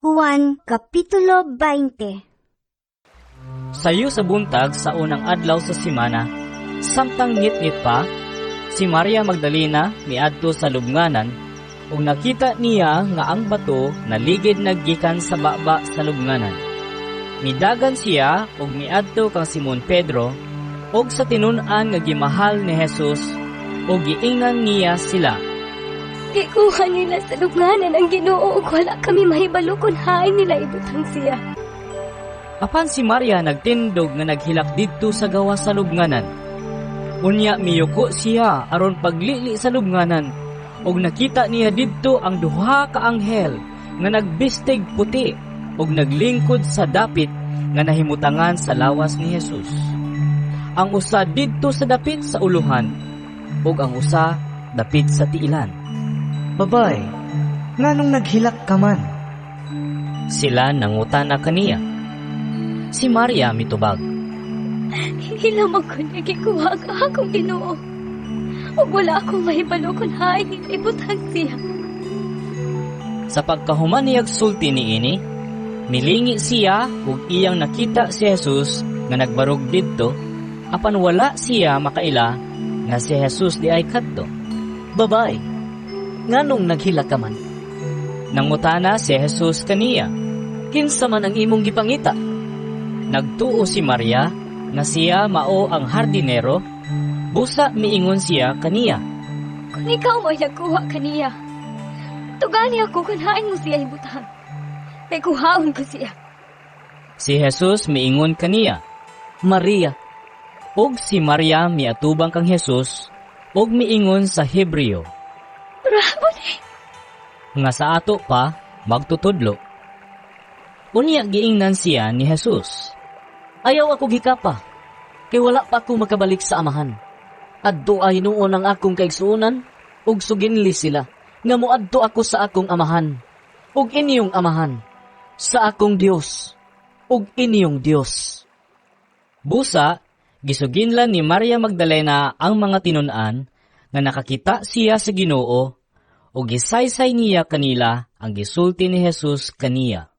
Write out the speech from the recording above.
Juan Kapitulo 20. Sayo sa buntag sa unang adlaw sa simana, samtang ngit-ngit pa, si Maria Magdalena miadto sa lubnganan, ug nakita niya nga ang bato naligid naggikan sa baba sa lubnganan. Midagan siya ug miadto kang Simon Pedro, ug sa tinun-an nga gimahal ni Jesus, ug giingan niya sila. Ikuha nila sa lubnganan ang Ginoo ug wala kami mahibalo kung hain nila ibutang siya. Apan si Maria nagtindog nga naghilak didto sa gawas sa lubnganan. Unya miyuko siya aron paglili sa lubnganan, ug nakita niya didto ang duha ka anghel nga nagbistig puti ug naglingkod sa dapit nga nahimutangan sa lawas ni Jesus. Ang usa didto sa dapit sa uluhan, ug ang usa dapit sa tiilan. Babay, nganong naghilak ka man? Sila nangutana kaniya. Si Maria mitubag. Hilamang ko nagikuha ka akong Ginoo. Ug wala akong mahibalo kung hain nila ibutang siya. Sa pagkahuman niyag sulti niini, milingi siya ug iyang nakita si Jesus nga nagbarog didto, apan wala siya makaila nga si Jesus di ay kadto. Babay, nganong naghilak ka man? Nangutana si Jesus kaniya. Kinsa man ang imong gipangita? Nagtuo si Maria nga siya mao ang hardinero, busa miingon siya kaniya. Kung ikaw mo'y nagkuha kaniya, tugali ako kung hain mo siya ibutang. May kuhaon ko siya. Si Jesus miingon kaniya, Maria. ug si Maria miatubang kang Jesus, ug miingon sa Hebreo, Rabboni! nga sa ato pa magtutudlo. Unya giingnan siya ni Jesus. Ayaw ako gikapa, kay wala pa ako makabalik sa amahan. Adto ay noon ang akong kaigsuunan, ug suginli sila, nga moadto ako sa akong amahan, ug inyong amahan, sa akong Dios, ug inyong Dios. Busa, gisuginlan ni Maria Magdalena ang mga tinun-an nga nakakita siya sa Ginoo, ug gisaysay niya kanila ang gisulti ni Jesus kaniya.